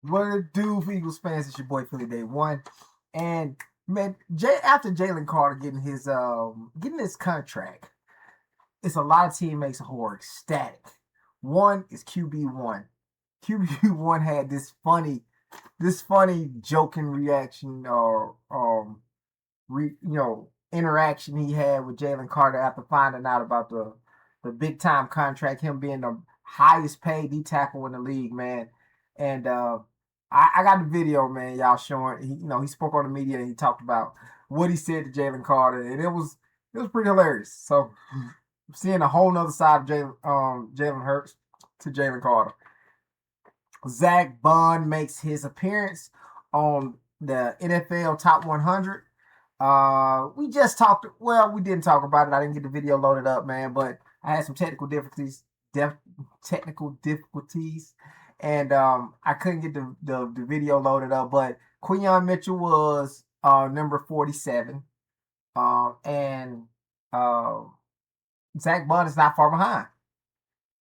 What it do for Eagles fans? It's your boy Philly Day One, and man, after Jalen Carter getting his contract, it's a lot of teammates who are ecstatic. One is QB1. QB1 had this funny joking reaction or interaction he had with Jalen Carter after finding out about the big time contract, him being the highest paid D tackle in the league, man. And I got the video, man. Y'all showing he spoke on the media and he talked about what he said to Jalen Carter, and it was pretty hilarious. So seeing a whole nother side of Jalen Hurts to Jalen Carter. Zach Bond makes his appearance on the NFL Top 100. We just talked. Well, we didn't talk about it. I didn't get the video loaded up, man. But I had some technical difficulties, and I couldn't get the video loaded up. But Quinyon Mitchell was number 47, and uh, Zach Bond is not far behind.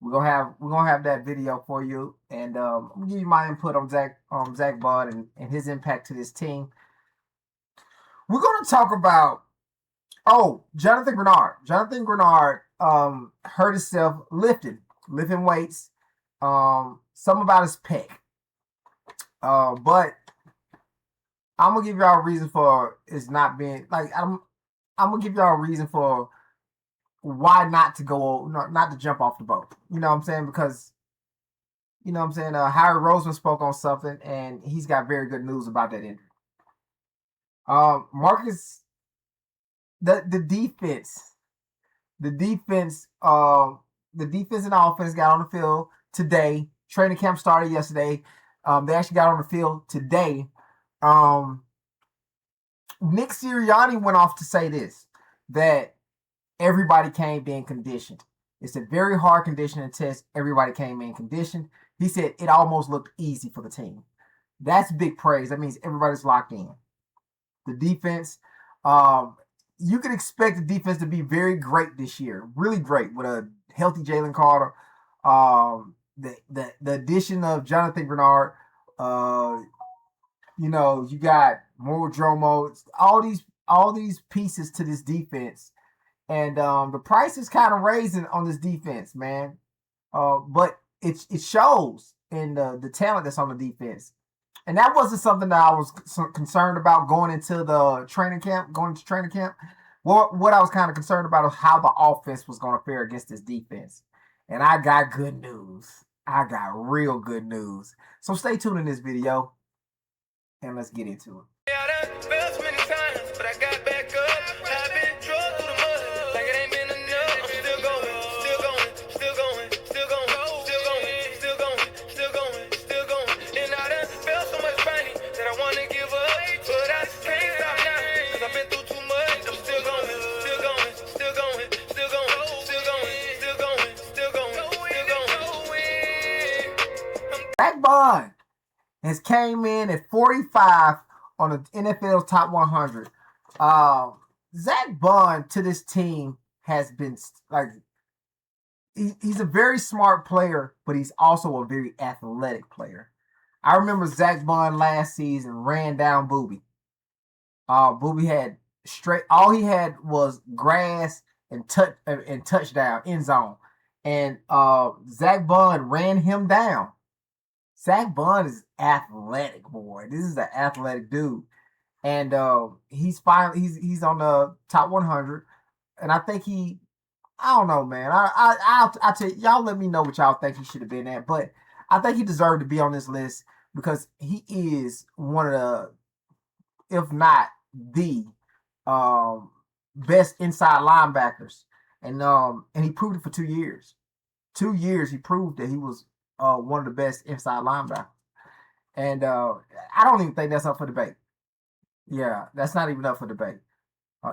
We're gonna have that video for you, and I'm gonna give you my input on Zach Bond and his impact to this team. We're gonna talk about Jonathan Grenard. Jonathan Grenard hurt himself lifting weights. Some about his pec. But I'm gonna give y'all a reason for it's not being like I'm gonna give y'all a reason for why not to not to jump off the boat. You know what I'm saying? Because you know what I'm saying. Harry Roseman spoke on something, and he's got very good news about that injury. Marcus, the defense, the defense, the defense and offense got on the field today. Training camp started yesterday. They actually got on the field today. Nick Sirianni went off to say this, that everybody came in conditioned. It's a very hard conditioning test. Everybody came in conditioned. He said it almost looked easy for the team. That's big praise. That means everybody's locked in. The defense, you can expect the defense to be very great this year. Really great with a healthy Jalen Carter. The addition of Jonathan Grenard. You got more Dromo. All these pieces to this defense, and the price is kind of raising on this defense, man. But it shows in the talent that's on the defense. And that wasn't something that I was concerned about going into training camp. What I was kind of concerned about is how the offense was going to fare against this defense. And I got good news. I got real good news. So stay tuned in this video, and let's get into it. Zach Bond has came in at 45 on the NFL's Top 100. Zach Bond to this team has been like he's a very smart player, but he's also a very athletic player. I remember Zach Bond last season ran down Booby. Booby had all he had was grass and touchdown end zone, and Zach Bond ran him down. Zach Bond is athletic, boy. This is an athletic dude, and he's on the top 100, and I think I don't know, man. I'll tell y'all. Let me know what y'all think he should have been at, but I think he deserved to be on this list because he is one of the, if not the, best inside linebackers, and he proved it for 2 years. 2 years he proved that he was one of the best inside linebackers. And I don't even think that's up for debate. Yeah, that's not even up for debate.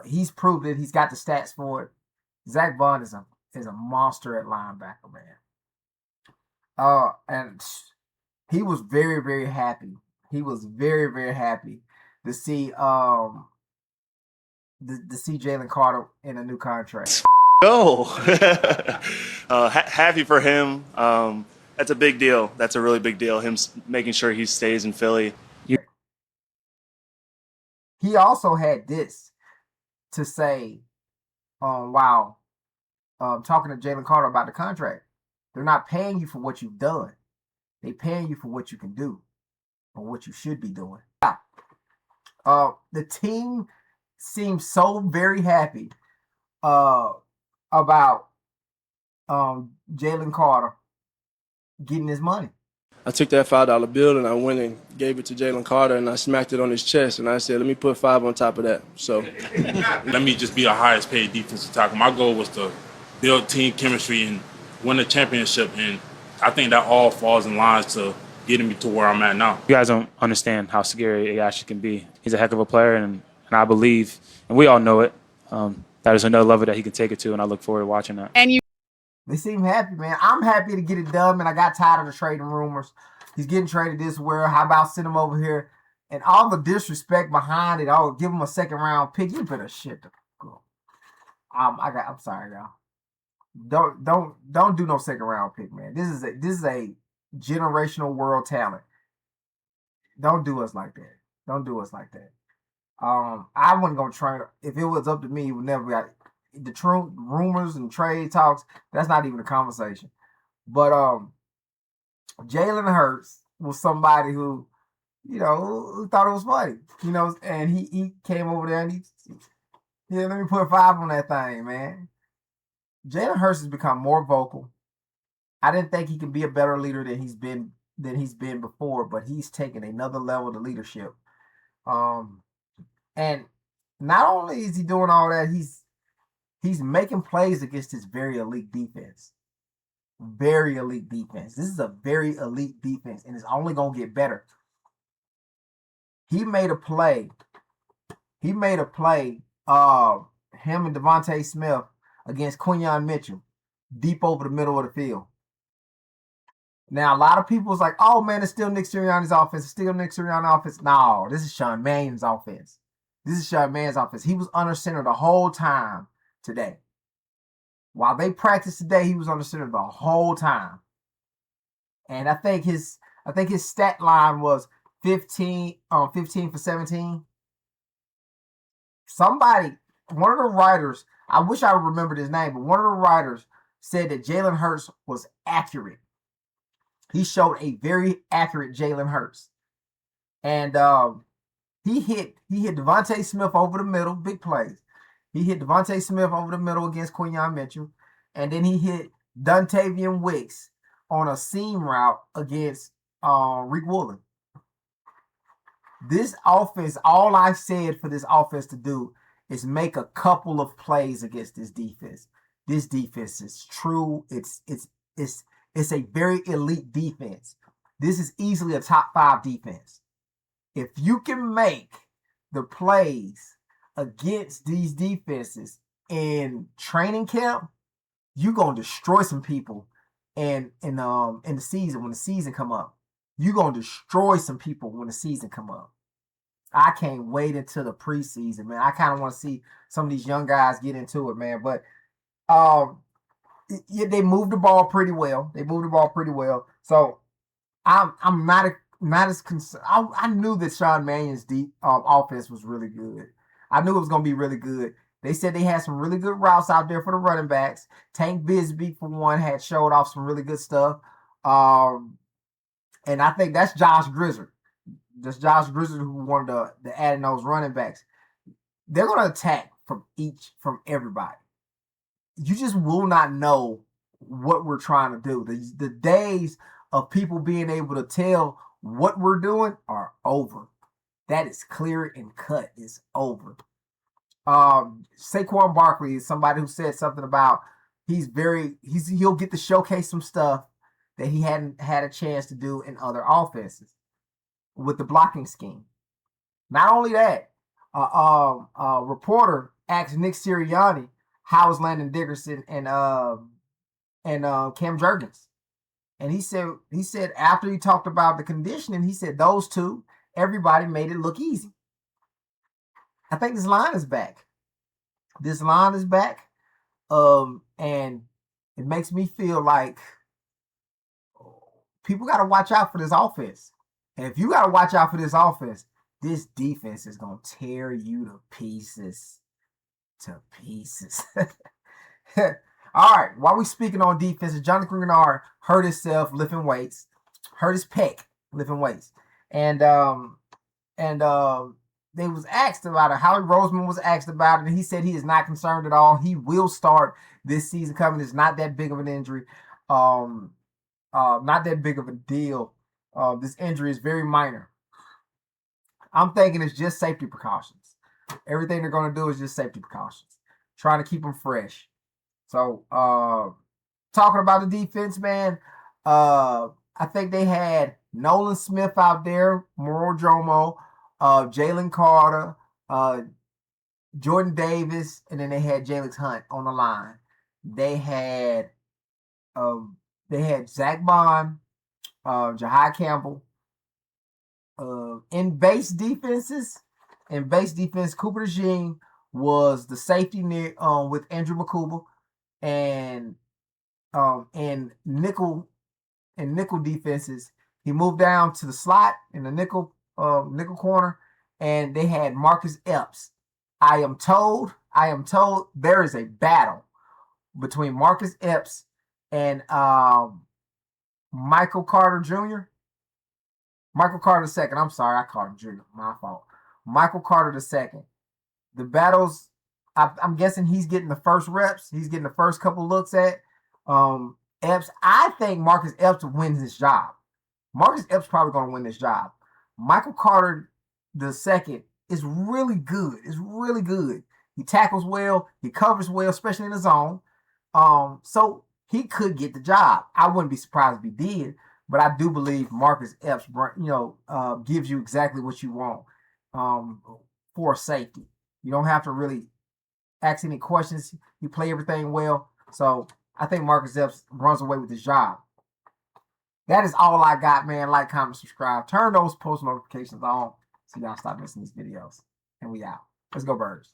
He's proved it. He's got the stats for it. Zach Bond is a monster at linebacker, man. And he was very, very happy. He was very, very happy to see Jalen Carter in a new contract. Go. Happy for him. That's a big deal. That's a really big deal. Him making sure he stays in Philly. He also had this to say, while talking to Jalen Carter about the contract. They're not paying you for what you've done. They're paying you for what you can do or what you should be doing. The team seems so very happy uh, about Jalen Carter getting his money. I took that $5 bill and I went and gave it to Jalen Carter and I smacked it on his chest and I said, "Let me put 5 on top of that." So let me just be the highest paid defensive tackle. My goal was to build team chemistry and win a championship, and I think that all falls in line to getting me to where I'm at now. You guys don't understand how scary he actually can be. He's a heck of a player, and I believe, and we all know it, that is another level that he can take it to, and I look forward to watching that. They seem happy, man. I'm happy to get it done, man. I got tired of the trading rumors. He's getting traded this where. How about send him over here? And all the disrespect behind it. Oh, give him a second round pick. You better shit the go. I'm sorry, y'all. Don't do no second round pick, man. This is a generational world talent. Don't do us like that. Don't do us like that. I wasn't gonna trade. If it was up to me, it would never got the true rumors and trade talks. That's not even a conversation. But Jalen Hurts was somebody who, who thought it was funny, and he came over there and let me put 5 on that thing, man. Jalen Hurts has become more vocal. I didn't think he could be a better leader than he's been before, but he's taken another level of leadership. And not only is he doing all that, he's making plays against this very elite defense. Very elite defense. This is a very elite defense, and it's only gonna get better. He made a play. Him and Devontae Smith against Quinyon Mitchell, deep over the middle of the field. Now, a lot of people was like, "Oh man, it's still Nick Sirianni's offense. It's still Nick Sirianni's offense." No, this is Sean Mannion's offense. This is Sean Mannion's offense. He was under center the whole time today. While they practiced today, he was under center the whole time. And I think his stat line was 15 for 17. One of the writers, I wish I remembered his name, but one of the writers said that Jalen Hurts was accurate. He showed a very accurate Jalen Hurts. And he hit Devontae Smith over the middle, big plays. He hit Devontae Smith over the middle against Quinyon Mitchell. And then he hit Dontavian Wicks on a seam route against Rick Woolen. This offense, all I said for this offense to do is make a couple of plays against this defense. This defense is true. It's a very elite defense. This is easily a top 5 defense. If you can make the plays against these defenses in training camp, you're gonna destroy some people in the season when the season come up. You're gonna destroy some people when the season come up. I can't wait until the preseason, man. I kind of want to see some of these young guys get into it, man. But they moved the ball pretty well. So I'm not as concerned. I knew that Sean Mannion's offense was really good. I knew it was going to be really good. They said they had some really good routes out there for the running backs. Tank Bisbee, for one, had showed off some really good stuff. And I think that's Josh Grizzard. That's Josh Grizzard who wanted to add in those running backs. They're going to attack from everybody. You just will not know what we're trying to do. The days of people being able to tell what we're doing are over. That is clear and cut. It's over. Saquon Barkley is somebody who said something about he'll get to showcase some stuff that he hadn't had a chance to do in other offenses with the blocking scheme. Not only that, a reporter asked Nick Sirianni how is Landon Dickerson and Cam Jurgens, and he said after he talked about the conditioning, he said those two, everybody made it look easy. I think this line is back. And it makes me feel like people got to watch out for this offense. And if you got to watch out for this offense, this defense is going to tear you to pieces. To pieces. All right. While we speaking on defense, Jonathan Grenard hurt himself lifting weights, hurt his pec lifting weights, and they was asked about it. Howie Roseman was asked about it, and he said he is not concerned at all. He will start this season coming. It's not that big of an injury, not that big of a deal. This injury is very minor. I'm thinking it's just safety precautions. Everything they're going to do is just safety precautions, trying to keep them fresh. So, talking about the defense, man, I think they had Nolan Smith out there, Moro Jomo, Jalen Carter, Jordan Davis, and then they had Jalen Hunt on the line. They had Zach Bond, Jahai Campbell. In base defense, Cooper DeJean was the safety near with Andrew McCouble, and nickel defenses, he moved down to the slot in the nickel corner, and they had Marcus Epps. I am told there is a battle between Marcus Epps and Michael Carter Jr. Michael Carter II. I'm sorry, I called him Jr. My fault. Michael Carter II. The battles, I'm guessing he's getting the first reps. He's getting the first couple looks at Epps. I think Marcus Epps wins this job. Marcus Epps probably going to win this job. Michael Carter II is really good. It's really good. He tackles well. He covers well, especially in the zone. So he could get the job. I wouldn't be surprised if he did, but I do believe Marcus Epps, gives you exactly what you want for safety. You don't have to really ask any questions. You play everything well. So I think Marcus Epps runs away with his job. That is all I got, man. Like, comment, subscribe. Turn those post notifications on so y'all stop missing these videos. And we out. Let's go, Birds.